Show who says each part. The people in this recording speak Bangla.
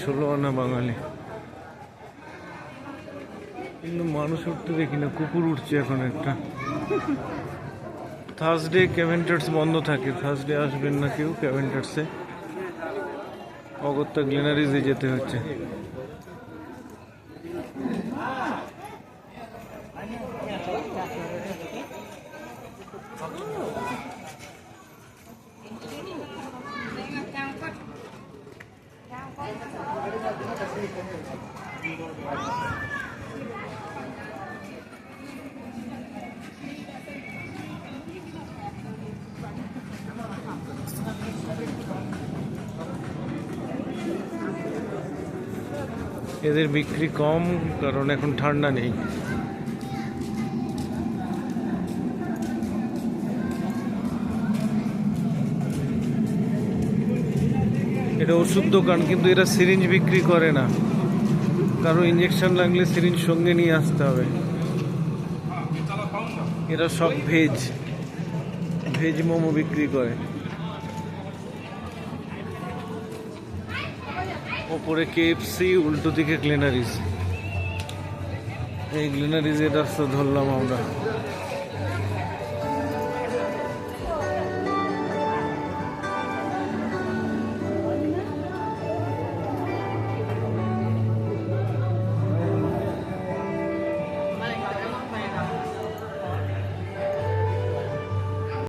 Speaker 1: ষোলো আনা বাঙালি, কিন্তু মানুষ উঠতে দেখি না, কুকুর উঠছে এখন একটা। থার্সডে ক্যাভেন্টার্স বন্ধ থাকে, থার্সডে আসবেন না কেউ ক্যাভেন্টার্সে, অগত্যা গ্লেনারিজে যেতে হচ্ছে। এদের বিক্রি কম, কারণ এখন ঠান্ডা নেই। এটা ওষুধ দোকান, কিন্তু এরা সিরিঞ্জ বিক্রি করে না, কারো ইঞ্জেকশন লাগলে সিরিঞ্জ সঙ্গে নিয়ে আসতে হবে। এরা সব ভেজ মোমো বিক্রি করে। ওপরে KFC, উল্টো দিকে গ্লেনারিজ। এই গ্লেনারিজের রাস্তা ধরলাম আমরা।